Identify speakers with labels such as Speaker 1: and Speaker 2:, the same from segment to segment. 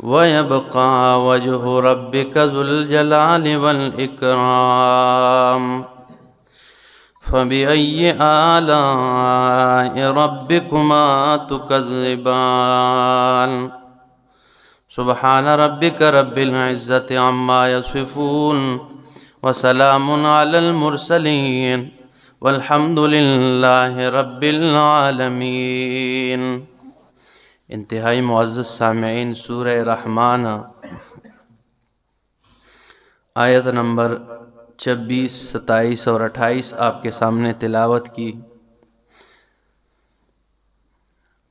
Speaker 1: ويبقى وجه ربك ذو الجلال والإكرام فبأي آلاء ربكما تكذبان سبحان ربك رب العزة عما يصفون وسلام على المرسلين والحمد للہ رب العالمین۔ انتہائی معزز سامعین، سورہ رحمان آیت نمبر 26، 27 اور 28 آپ کے سامنے تلاوت کی۔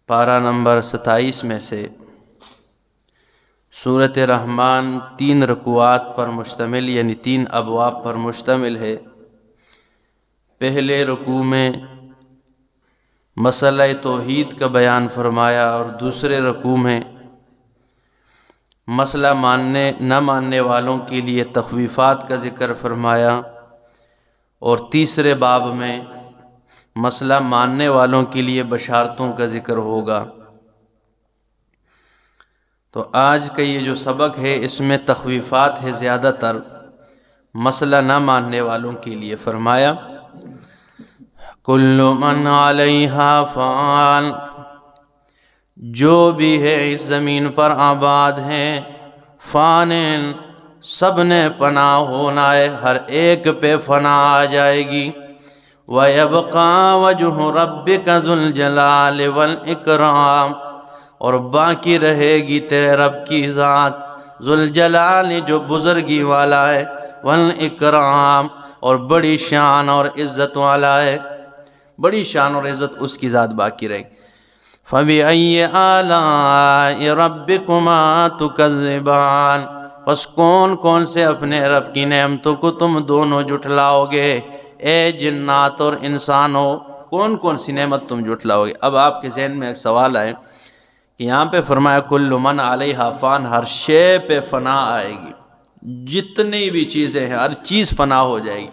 Speaker 1: پارہ نمبر 27 میں سے سورۃ رحمان 3 رکوعات پر مشتمل، یعنی 3 ابواب پر مشتمل ہے۔ پہلے رکوع میں مسئلہ توحید کا بیان فرمایا، اور دوسرے رکوع میں مسئلہ ماننے نہ ماننے والوں کے لیے تخویفات کا ذکر فرمایا، اور تیسرے باب میں مسئلہ ماننے والوں کے لیے بشارتوں کا ذکر ہوگا۔ تو آج کا یہ جو سبق ہے اس میں تخویفات ہے زیادہ تر، مسئلہ نہ ماننے والوں کے لیے۔ فرمایا کل من علیہا فان، جو بھی ہے اس زمین پر آباد ہیں، فان سب نے پناہ ہونا ہے، ہر ایک پہ فنا آ جائے گی۔ وَيَبْقَى وَجْهُ رَبِّكَ ذُو الْجَلَالِ وَالْإِكْرَامِ، اور باقی رہے گی تیرے رب کی ذات ذو الجلال جو بزرگی والا ہے، والإکرام اور بڑی شان اور عزت والا ہے، بڑی شان اور عزت اس کی ذات باقی رہے گی۔ فَبِأَيِّ آلَاءِ رَبِّكُمَا تُكَذِّبَانِ، پس کون کون سے اپنے رب کی نعمتوں کو تم دونوں جھٹلاؤ گے؟ اے جنات اور انسانوں، کون کون سی نعمت تم جھٹلاؤ گے؟ اب آپ کے ذہن میں ایک سوال آئے کہ یہاں پہ فرمایا کل من علیہا فان، ہر شے پہ فنا آئے گی، جتنی بھی چیزیں ہیں ہر چیز فنا ہو جائے گی،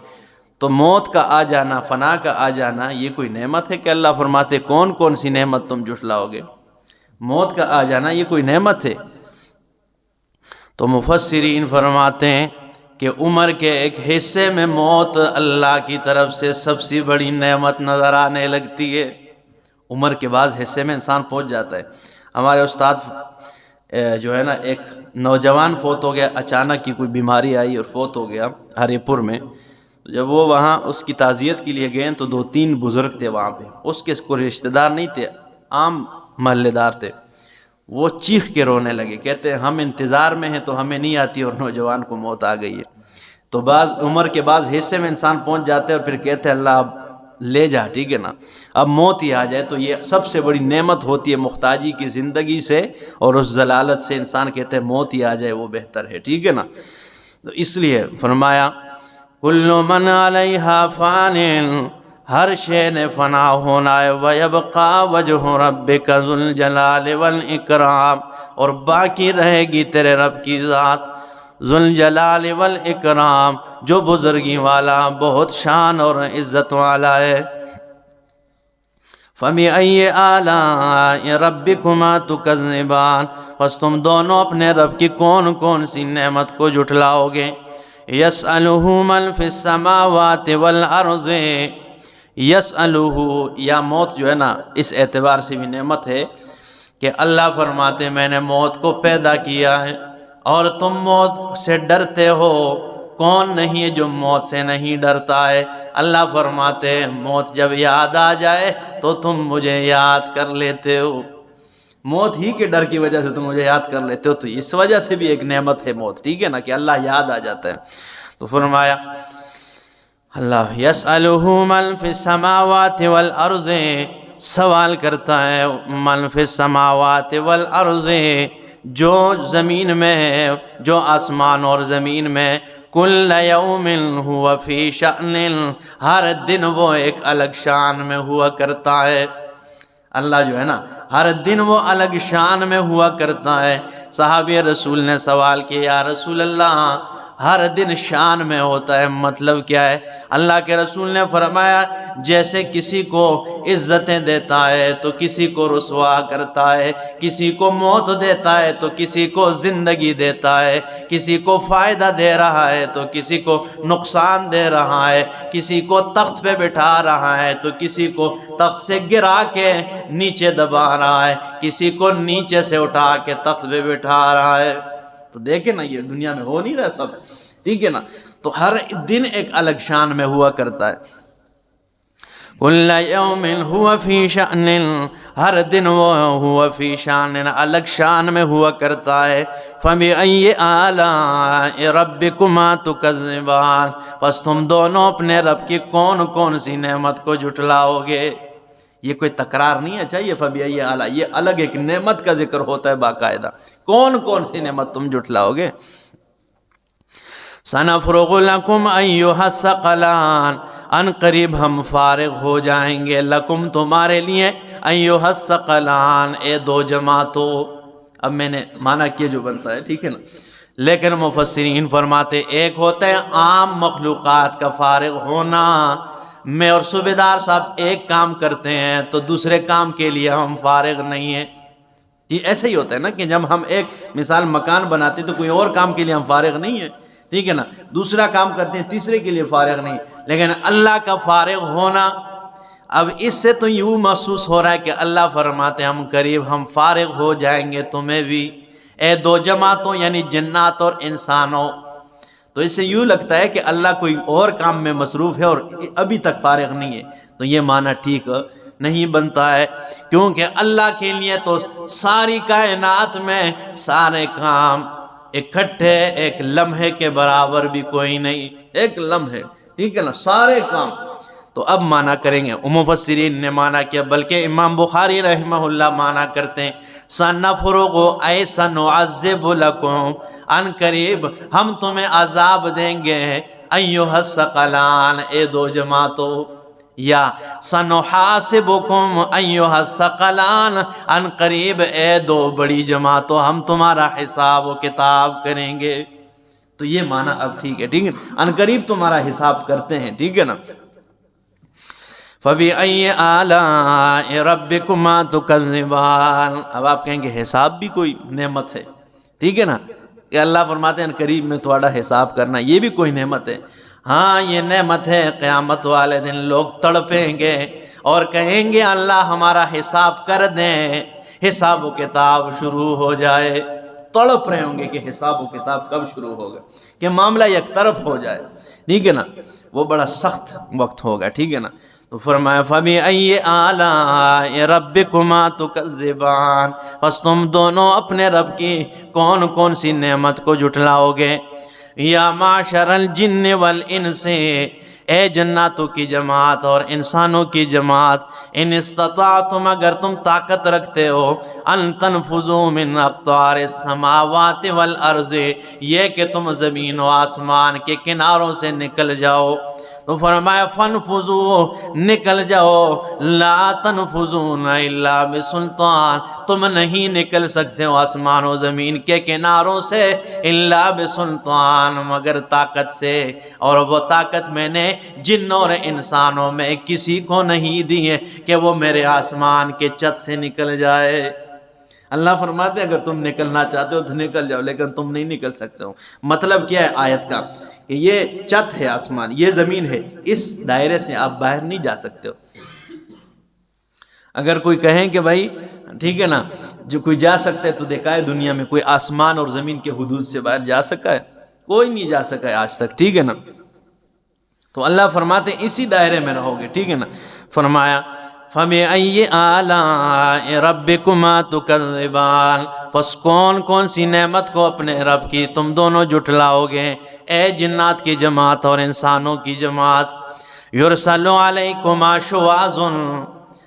Speaker 1: تو موت کا آ جانا، فنا کا آ جانا، یہ کوئی نعمت ہے کہ اللہ فرماتے کون کون سی نعمت تم جھٹلاؤ گے؟ موت کا آ جانا یہ کوئی نعمت ہے؟ تو مفسرین فرماتے ہیں کہ عمر کے ایک حصے میں موت اللہ کی طرف سے سب سے بڑی نعمت نظر آنے لگتی ہے۔ عمر کے بعض حصے میں انسان پہنچ جاتا ہے۔ ہمارے استاد جو ہے نا، ایک نوجوان فوت ہو گیا، اچانک کی کوئی بیماری آئی اور فوت ہو گیا ہری پور میں۔ جب وہ وہاں اس کی تعزیت کے لیے گئے تو 2-3 بزرگ تھے وہاں پہ، اس کے کوئی رشتہ دار نہیں تھے، عام محلے دار تھے۔ وہ چیخ کے رونے لگے، کہتے ہیں ہم انتظار میں ہیں تو ہمیں نہیں آتی اور نوجوان کو موت آ گئی ہے۔ تو بعض عمر کے بعض حصے میں انسان پہنچ جاتے ہیں اور پھر کہتے ہیں اللہ اب لے جا، ٹھیک ہے نا، اب موت ہی آ جائے، تو یہ سب سے بڑی نعمت ہوتی ہے محتاجی کی زندگی سے اور اس ضلالت سے۔ انسان کہتے ہیں موت ہی آ جائے وہ بہتر ہے، ٹھیک ہے نا۔ تو اس لیے فرمایا کل من علیہا فان، ہر شے نے فنا ہونا ہے، وَيَبْقَى وَجْهُ رَبِّكَ ذُو الْجَلَالِ وَالْإِكْرَامِ، اور باقی رہے گی تیرے رب کی ذات ذو الجلال والإکرام جو بزرگی والا، بہت شان اور عزت والا ہے۔ فَبِأَيِّ آلَاءِ رَبِّكُمَا تُكَذِّبَانِ، پس تم دونوں اپنے رب کی کون کون سی نعمت کو جھٹلاؤ گے؟ يَسْأَلُهُ مَنْ فِي السَّمَاوَاتِ وَالْأَرْضِ، يَسْأَلُهُ، یا موت جو ہے نا اس اعتبار سے بھی نعمت ہے کہ اللہ فرماتے میں نے موت کو پیدا کیا ہے اور تم موت سے ڈرتے ہو۔ کون نہیں ہے جو موت سے نہیں ڈرتا ہے؟ اللہ فرماتے ہیں موت جب یاد آ جائے تو تم مجھے یاد کر لیتے ہو، موت ہی کے ڈر کی وجہ سے تم مجھے یاد کر لیتے ہو، تو اس وجہ سے بھی ایک نعمت ہے موت، ٹھیک ہے نا، کہ اللہ یاد آ جاتا ہے۔ تو فرمایا اللہ یسألہ من فی السماوات والارض، سوال کرتا ہے من فی السماوات والارض، جو زمین میں ہے، جو آسمان اور زمین میں، کل یوم ہوا فی شأن، ہر دن وہ ایک الگ شان میں ہوا کرتا ہے۔ اللہ جو ہے نا ہر دن وہ الگ شان میں ہوا کرتا ہے۔ صحابی رسول نے سوال کیا یا رسول اللہ، ہر دن شان میں ہوتا ہے۔ مطلب کیا ہے؟ اللہ کے رسول نے فرمایا جیسے کسی کو عزتیں دیتا ہے تو کسی کو رسوا کرتا ہے، کسی کو موت دیتا ہے تو کسی کو زندگی دیتا ہے، کسی کو فائدہ دے رہا ہے تو کسی کو نقصان دے رہا ہے، کسی کو تخت پہ بٹھا رہا ہے تو کسی کو تخت سے گرا کے نیچے دبا رہا ہے، کسی کو نیچے سے اٹھا کے تخت پہ بٹھا رہا ہے۔ تو دیکھیں نا، یہ دنیا میں ہو نہیں رہا سب، ٹھیک ہے نا؟ تو ہر دن ایک الگ شان میں ہوا کرتا ہے۔ کل یوم ہوا فی شأن، ہر دن وہ ہوا فی شان، الگ شان میں ہوا کرتا ہے۔ فبأي آلاء ربکما تکذبان، پس تم دونوں اپنے رب کی کون کون سی نعمت کو جھٹلاؤ گے؟ یہ کوئی تکرار نہیں ہے، چاہیے فبأي آلاء، یہ الگ ایک نعمت کا ذکر ہوتا ہے باقاعدہ، کون کون سی نعمت تم جھٹلاؤ گے؟ سنفرغ لکم ایھا الثقلان، ان قریب ہم فارغ ہو جائیں گے، لکم تمہارے لیے، ایھا الثقلان، اے دو جماعتوں۔ اب میں نے معنی کیا جو بنتا ہے، ٹھیک ہے نا؟ لیکن مفسرین فرماتے ایک ہوتا ہے عام مخلوقات کا فارغ ہونا، میں اور صوبیدار صاحب ایک کام کرتے ہیں تو دوسرے کام کے لیے ہم فارغ نہیں ہیں۔ یہ ایسا ہی ہوتا ہے نا کہ جب ہم ایک مثال مکان بناتے تو کوئی اور کام کے لیے ہم فارغ نہیں ہیں، ٹھیک ہے نا؟ دوسرا کام کرتے ہیں، تیسرے کے لیے فارغ نہیں، لیکن اللہ کا فارغ ہونا، اب اس سے تو یوں محسوس ہو رہا ہے کہ اللہ فرماتے ہیں ہم قریب ہم فارغ ہو جائیں گے تمہیں بھی، اے دو جماعتوں یعنی جنات اور انسانوں۔ تو اس سے یوں لگتا ہے کہ اللہ کوئی اور کام میں مصروف ہے اور ابھی تک فارغ نہیں ہے، تو یہ معنی ٹھیک نہیں بنتا ہے، کیونکہ اللہ کے لیے تو ساری کائنات میں سارے کام اکٹھے ایک لمحے کے برابر بھی کوئی نہیں، ایک لمحے، ٹھیک ہے نا؟ سارے کام۔ تو اب معنی کریں گے، مفسرین نے معنی کیا، بلکہ امام بخاری رحمہ اللہ معنی کرتے ہیں سنفرغ اے سنعذب لکم، ان قریب ہم تمہیں عذاب دیں گے، ایھا الثقلان، اے دو جماعتوں، یا سنحاسبکم ایھا الثقلان، ان قریب اے دو بڑی جماعتوں ہم تمہارا حساب و کتاب کریں گے۔ تو یہ معنی اب ٹھیک ہے، ٹھیک ہے، ان قریب تمہارا حساب کرتے ہیں، ٹھیک ہے نا؟ فَبِأَيِّ آلَاءِ رَبِّكُمَا تُكَذِّبَانِ، اب آپ کہیں گے حساب بھی کوئی نعمت ہے، ٹھیک ہے نا؟ کہ اللہ فرماتے ہیں قریب میں تھوڑا حساب کرنا، یہ بھی کوئی نعمت ہے۔ ہاں یہ نعمت ہے، قیامت والے دن لوگ تڑپیں گے اور کہیں گے اللہ ہمارا حساب کر دیں، حساب و کتاب شروع ہو جائے۔ تڑپ رہے ہوں گے کہ حساب و کتاب کب شروع ہوگا، کہ معاملہ یک طرف ہو جائے، ٹھیک ہے نا؟ وہ بڑا سخت وقت ہوگا، ٹھیک ہے نا؟ تو فرمایا فَبِأَيِّ آلَاءِ رَبِّكُمَا تُكَذِّبَانِ، پس تم دونوں اپنے رب کی کون کون سی نعمت کو جھٹلاؤ گے؟ یا معشر الجن والانس، اے جناتوں کی جماعت اور انسانوں کی جماعت، ان استطاعتم، اگر تم طاقت رکھتے ہو، ان تنفذوا من اقطار السماوات والارض، یہ کہ تم زمین و آسمان کے کناروں سے نکل جاؤ، تو فرمایا فنفذوا، نکل جاؤ، لا تنفذون الا بسلطان، تم نہیں نکل سکتے ہو آسمان و زمین کے کناروں سے الا بسلطان، مگر طاقت سے، اور وہ طاقت میں نے جنوں اور انسانوں میں کسی کو نہیں دی ہے کہ وہ میرے آسمان کے چھت سے نکل جائے۔ اللہ فرماتے ہیں اگر تم نکلنا چاہتے ہو تو نکل جاؤ، لیکن تم نہیں نکل سکتے ہو۔ مطلب کیا ہے آیت کا؟ کہ یہ چھت ہے آسمان، یہ زمین ہے، اس دائرے سے آپ باہر نہیں جا سکتے ہو۔ اگر کوئی کہیں کہ بھائی ٹھیک ہے نا جو کوئی جا سکتا ہے تو دیکھا ہے دنیا میں کوئی آسمان اور زمین کے حدود سے باہر جا سکا ہے؟ کوئی نہیں جا سکا ہے آج تک، ٹھیک ہے نا؟ تو اللہ فرماتے ہیں اسی دائرے میں رہو گے، ٹھیک ہے نا؟ فرمایا فَبِأَيِّ آلَاءِ رَبِّكُمَا تُكَذِّبَانِ، پس کون کون سی نعمت کو اپنے رب کی تم دونوں جھٹلاؤ گے، اے جنات کی جماعت اور انسانوں کی جماعت؟ یُرْسَلُ عَلَيْكُمَا شُوَاظٌ،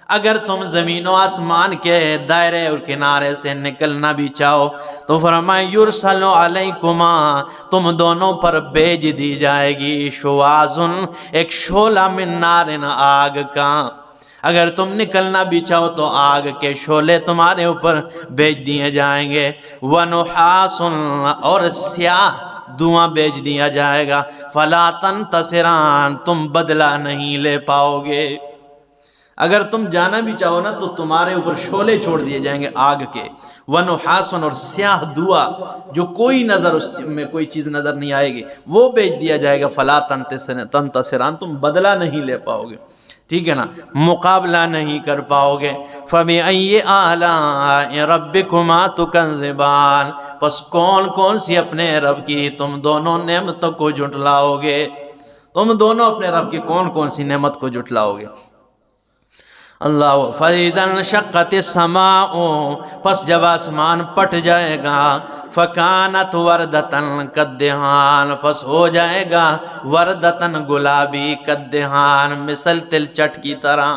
Speaker 1: اگر تم زمین و آسمان کے دائرے اور کنارے سے نکلنا بھی چاہو تو فرمائے یُرْسَلُ عَلَيْكُمَا، تم دونوں پر بھیج دی جائے گی، شُوَاظٌ، ایک شعلہ من نار، آگ کا، اگر تم نکلنا بھی چاہو تو آگ کے شعلے تمہارے اوپر بھیج دیے جائیں گے، وَنُحَاسٌ اور سیاہ دھواں بھیج دیا جائے گا، فَلَا تَنْتَصِرَانِ تم بدلہ نہیں لے پاؤ گے۔ اگر تم جانا بھی چاہو نا تو تمہارے اوپر شعلے چھوڑ دیے جائیں گے آگ کے، وَنُحَاسٌ اور سیاہ دھواں جو کوئی نظر اس میں کوئی چیز نظر نہیں آئے گی وہ بھیج دیا جائے گا، فَلَا تَنْتَصِرَانِ تم بدلہ نہیں لے پاؤ گے، ٹھیک ہے نا، مقابلہ نہیں کر پاؤ گے۔ فَبِأَيِّ آلَاءِ رَبِّكُمَا تُكَذِّبَانِ پس کون کون سی اپنے رب کی تم دونوں نعمتوں کو جھٹلاؤ گے، تم دونوں اپنے رب کی کون کون سی نعمت کو جھٹلاؤ گے۔ اللہ فَإِذَا انشَقَّتِ السَّمَاءُ پس جب آسمان پٹ جائے گا، فَكَانَتْ وَرْدَةً كَالدِّهَانِ پس ہو جائے گا وردتن گلابی، کالدہان مثل تل چٹ کی طرح۔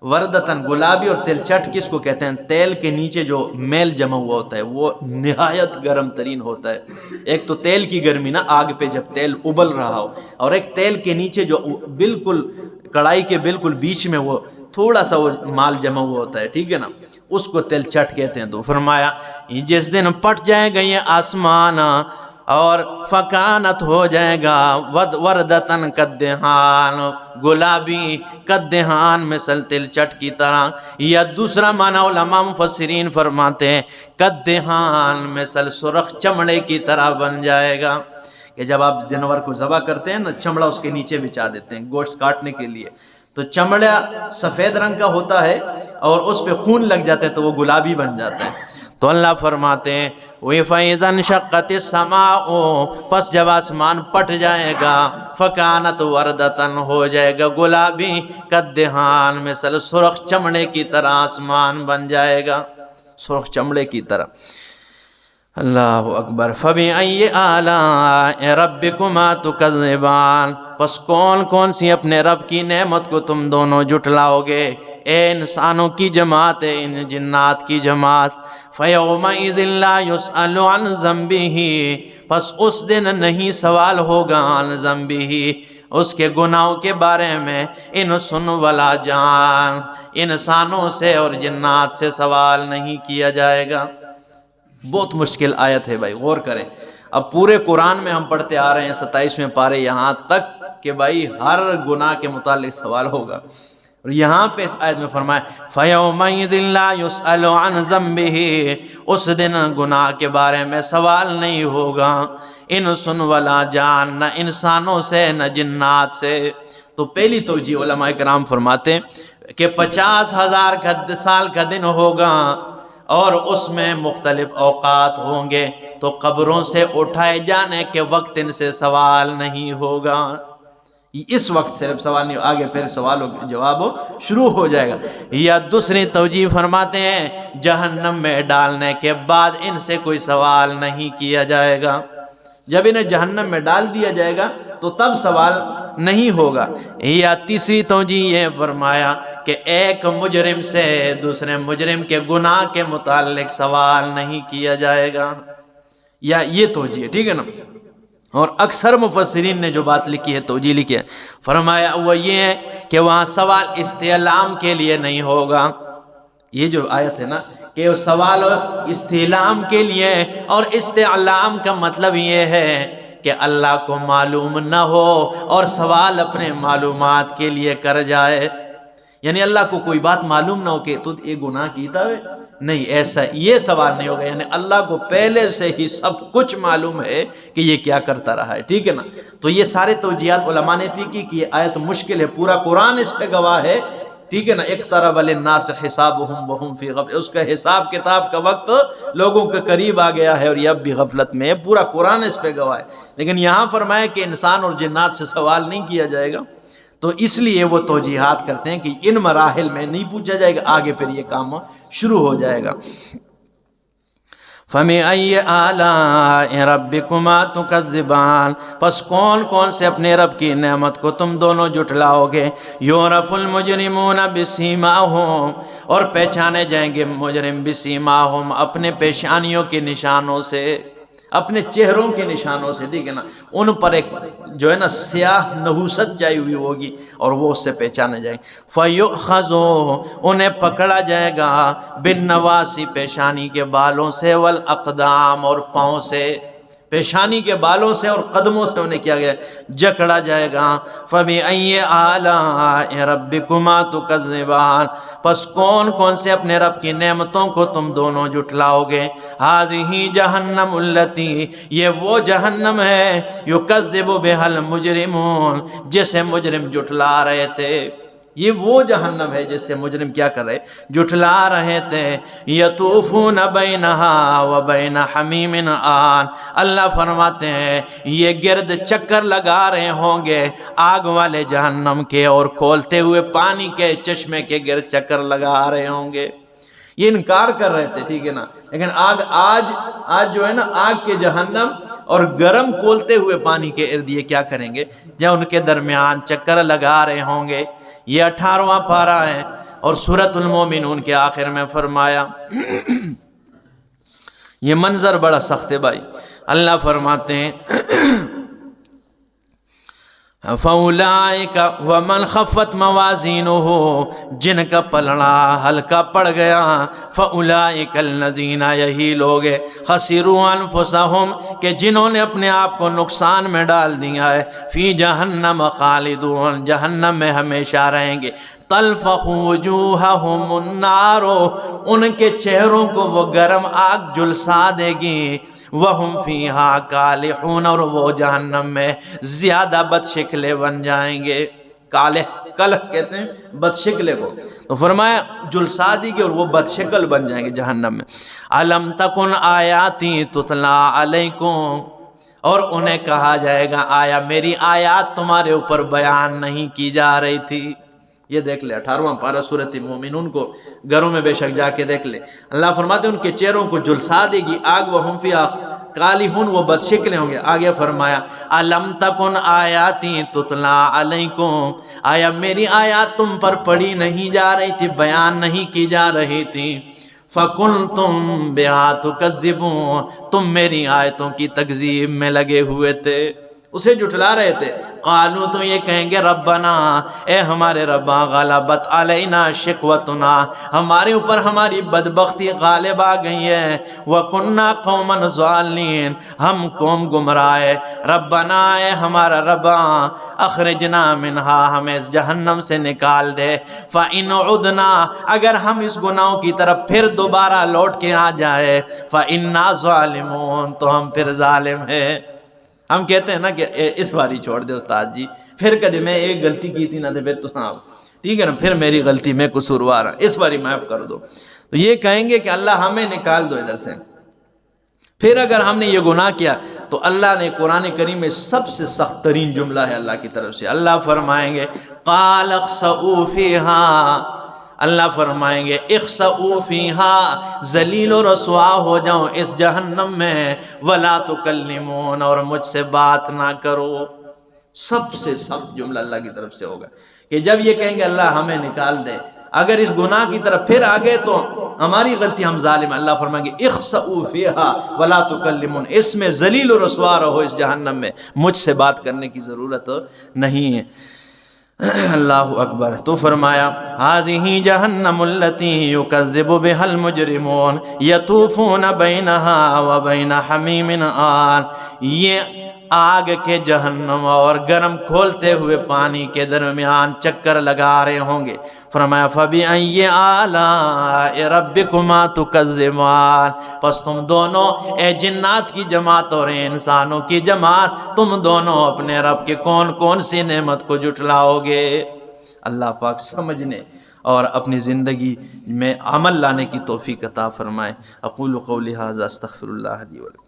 Speaker 1: وردتن گلابی اور تل چٹ کس کو کہتے ہیں؟ تیل کے نیچے جو میل جمع ہوا ہوتا ہے وہ نہایت گرم ترین ہوتا ہے۔ ایک تو تیل کی گرمی نا، آگ پہ جب تیل ابل رہا ہو، اور ایک تیل کے نیچے جو بالکل کڑھائی کے بالکل بیچ میں وہ تھوڑا سا وہ مال جمع ہوا ہوتا ہے، ٹھیک ہے نا، اس کو تل چٹ کہتے ہیں۔ تو فرمایا جس دن پٹ جائے گا یہ آسمان اور فکانت ہو جائے گا وردتن کالدہان گلابی، کالدہان مثل تل چٹ کی طرح، یا دوسرا معنی علماء مفسرین فرماتے ہیں کالدہان مثل سرخ چمڑے کی طرح بن جائے گا، کہ جب آپ جانور کو ذبح کرتے ہیں نا چمڑا اس کے نیچے بچھا دیتے ہیں گوشت کاٹنے کے لیے، تو چمڑا سفید رنگ کا ہوتا ہے اور اس پہ خون لگ جاتا ہے تو وہ گلابی بن جاتا ہے۔ تو اللہ فرماتے ہیں وَإِذَا انشَقَّتِ السَّمَاءُ پس جب آسمان پٹ جائے گا، فَكَانَتْ وَرْدَةً ہو جائے گا گلابی، کالدہان مثل سرخ چمڑے کی طرح آسمان بن جائے گا، سرخ چمڑے کی طرح۔ اللہ اکبر۔ فَبِأَيِّ آلَاءِ رَبِّكُمَا تُكَذِّبَانِ پس کون کون سی اپنے رب کی نعمت کو تم دونوں جھٹلاؤ گے، اے انسانوں کی جماعت، اے ان جنات کی جماعت۔ فَيَوْمَئِذٍ لَا يُسْأَلُ عَنْ ذَنبِهِ پس اس دن نہیں سوال ہوگا عن ذنبه اس کے گناہوں کے بارے میں، انس ولا جان انسانوں سے اور جنات سے سوال نہیں کیا جائے گا۔ بہت مشکل آیت ہے بھائی، غور کریں۔ اب پورے قرآن میں ہم پڑھتے آ رہے ہیں 27ویں پارے یہاں تک کہ بھائی ہر گناہ کے متعلق سوال ہوگا، اور یہاں پہ اس آیت میں فرمایا فَيَوْمَئِذٍ لَا يُسْأَلُ عَنْ ذَنبِهِ اس دن گناہ کے بارے میں سوال نہیں ہوگا، انس ولا جان نہ انسانوں سے نہ جنات سے۔ تو پہلی توجیہ علماء کرام فرماتے ہیں کہ 50,000 سال کا دن ہوگا اور اس میں مختلف اوقات ہوں گے، تو قبروں سے اٹھائے جانے کے وقت ان سے سوال نہیں ہوگا، اس وقت صرف سوال نہیں، آگے پھر سوال و جواب شروع ہو جائے گا۔ یا دوسری توجیہ فرماتے ہیں جہنم میں ڈالنے کے بعد ان سے کوئی سوال نہیں کیا جائے گا، جب انہیں جہنم میں ڈال دیا جائے گا تو تب سوال نہیں ہوگا۔ یا تیسری توجیہ یہ فرمایا کہ ایک مجرم سے دوسرے مجرم کے گناہ کے متعلق سوال نہیں کیا جائے گا، یا یہ توجیہ، ٹھیک ہے نا۔ اور اکثر مفسرین نے جو بات لکھی ہے توجیہ لکھی ہے، فرمایا وہ یہ ہے کہ وہاں سوال استعلام کے لیے نہیں ہوگا، یہ جو آیت ہے نا کہ سوال استعلام کے لیے، اور استعلام کا مطلب یہ ہے کہ اللہ کو معلوم نہ ہو اور سوال اپنے معلومات کے لیے کر جائے، یعنی اللہ کو کوئی بات معلوم نہ ہو کہ تو یہ گناہ کیتا ہے، نہیں، ایسا یہ سوال نہیں ہوگا، یعنی اللہ کو پہلے سے ہی سب کچھ معلوم ہے کہ یہ کیا کرتا رہا ہے، ٹھیک ہے نا۔ تو یہ سارے توجیہات علماء نے اس لیے کی کہ یہ آیت مشکل ہے، پورا قرآن اس پہ گواہ ہے، ٹھیک ہے نا۔ اقترب للناس حسابهم وهم فی غفلۃ اس کا حساب کتاب کا وقت لوگوں کے قریب آ گیا ہے اور یہ اب بھی غفلت میں ہے، پورا قرآن اس پہ گواہ ہے۔ لیکن یہاں فرمایا کہ انسان اور جنات سے سوال نہیں کیا جائے گا، تو اس لیے وہ توجیحات کرتے ہیں کہ ان مراحل میں نہیں پوچھا جائے گا، آگے پھر یہ کام شروع ہو جائے گا۔ فَبِأَيِّ آلَاءِ رَبِّكُمَا تُكَذِّبَانِ پس کون کون سے اپنے رب کی نعمت کو تم دونوں جھٹلاؤ گے۔ یُعْرَفُ الْمُجْرِمُونَ بِسِیمَاهُمْ اور پہچانے جائیں گے مجرم بِسِیمَاهُمْ اپنے پیشانیوں کے نشانوں سے۔ اپنے چہروں کے نشانوں سے، ٹھیک ہے نا، ان پر ایک جو ہے نا سیاہ نحوست چائی ہوئی ہوگی اور وہ اس سے پہچانے جائیں گے۔ فَيُؤْخَذُوا انہیں پکڑا جائے گا، بالنواسی پیشانی کے بالوں سے، والاقدام اور پاؤں سے، پیشانی کے بالوں سے اور قدموں سے انہیں کیا گیا جکڑا جائے گا۔ فَبِأَيِّ آلَاءِ رَبِّكُمَا تُكَذِّبَانِ پس کون کون سے اپنے رب کی نعمتوں کو تم دونوں جھٹلاؤ گے۔ هَذِهِ جَهَنَّمُ الَّتِي یہ وہ جہنم ہے، يُكَذِّبُ بِهَا الْمُجْرِمُونَ جسے مجرم جھٹلا رہے تھے، یہ وہ جہنم ہے جس سے مجرم کیا کر رہے، جھٹلا رہے تھے۔ یطوفون بینہا وبین حمیم آن اللہ فرماتے ہیں یہ گرد چکر لگا رہے ہوں گے آگ والے جہنم کے اور کھولتے ہوئے پانی کے چشمے کے گرد چکر لگا رہے ہوں گے۔ یہ انکار کر رہے تھے، ٹھیک ہے نا، لیکن آج جو ہے نا آگ کے جہنم اور گرم کھولتے ہوئے پانی کے ارد یہ کیا کریں گے، جب ان کے درمیان چکر لگا رہے ہوں گے۔ یہ 18واں پارہ ہے اور سورۃ المومنون کے آخر میں فرمایا یہ منظر بڑا سخت ہے بھائی، اللہ فرماتے ہیں فَأُولَٰئِكَ وَمَنْ خَفَّتْ مَوَازِينُهُ جن کا پلڑا ہلکا پڑ گیا، فَأُولَٰئِكَ الَّذِينَ یہی لوگ خَسِرُوا أَنفُسَهُمْ کہ جنہوں نے اپنے آپ کو نقصان میں ڈال دیا ہے، فی جہنم خالدون جہنم میں ہمیشہ رہیں گے۔ تلفح وجوہہم النار ان کے چہروں کو وہ گرم آگ جلسا دے گی، وہم فیہا کالحون اور وہ جہنم میں زیادہ بد شکلے بن جائیں گے۔ کالح کہتے ہیں بد شکلے کو، تو فرمایا جلسا دی گی اور وہ بد شکل بن جائیں گے جہنم میں۔ الم تکن آیاتی تتلا علیکم اور انہیں کہا جائے گا آیا میری آیات تمہارے اوپر بیان نہیں کی جا رہی تھی۔ یہ دیکھ لے 18واں پارہ سورۃ المومنون کو گھروں میں بے شک جا کے دیکھ لے، اللہ فرماتے ہیں ان کے چہروں کو جلسا دے گی آگ، وہم فیہا کالحون وہ بد شکلیں ہوں گے۔ آگے فرمایا الم تکن آیاتی تتلا علیکم آیا میری آیات تم پر پڑھی نہیں جا رہی تھی، بیان نہیں کی جا رہی تھی۔ فَكُنْتُمْ بِهَا تُكَذِّبُونَ تم میری آیتوں کی تکذیب میں لگے ہوئے تھے، اسے جھٹلا رہے تھے۔ قالو تو یہ کہیں گے ربنا اے ہمارے ربا غلبت علینا شکوتنا ہمارے اوپر ہماری بدبختی غالب آ گئی ہے، وَكُنَّا قَوْمًا ظَالِمِينَ ہم قوم گمراہ، ربنا اے ہمارا ربا اخرجنا منہا ہمیں اس جہنم سے نکال دے، فَإِنْ عُدْنَا اگر ہم اس گناہوں کی طرف پھر دوبارہ لوٹ کے آ جائے، فَإِنَّا ظَالِمُونَ تو ہم پھر ظالم ہیں۔ ہم کہتے ہیں نا کہ اس باری چھوڑ دے استاد جی، پھر کدے میں ایک غلطی کی تھی نا تو پھر تو ہاں ٹھیک ہے نا، پھر میری غلطی میں قصوروار ہوں، اس باری معاف کر دو۔ تو یہ کہیں گے کہ اللہ ہمیں نکال دو ادھر سے۔ پھر اگر ہم نے یہ گناہ کیا تو اللہ نے قرآن کریم میں سب سے سخت ترین جملہ ہے اللہ کی طرف سے، اللہ فرمائیں گے قال اخسئوا فیہا اللہ فرمائیں گے اخسئوا فیہا ذلیل و رسوا ہو جاؤ اس جہنم میں، ولا تکلمون اور مجھ سے بات نہ کرو۔ سب سے سخت جملہ اللہ کی طرف سے ہوگا کہ جب یہ کہیں گے اللہ ہمیں نکال دے، اگر اس گناہ کی طرف پھر آگے تو ہماری غلطی ہم ظالم ہیں، اللہ فرمائیں گے اخسئوا فیہا ولا تکلمون اس میں ذلیل و رسوا رہو اس جہنم میں، مجھ سے بات کرنے کی ضرورت نہیں ہے۔ اللہ اکبر۔ تو فرمایا هذه جہنم التي يكذب بها المجرمون يطوفون بينها وبين حميم آن یہ آگ کے جہنم اور گرم کھولتے ہوئے پانی کے درمیان چکر لگا رہے ہوں گے۔ فرمایا فَبِأَيِّ آلَاءِ رَبِّكُمَا تُكَذِّبَانِ پس تم دونوں اے جنات کی جماعت اور اے انسانوں کی جماعت تم دونوں اپنے رب کے کون کون سی نعمت کو جھٹلاؤ گے۔ اللہ پاک سمجھنے اور اپنی زندگی میں عمل لانے کی توفیق عطا فرمائے۔ اقول قولی ھذا استغفر اللہ لی ولکم۔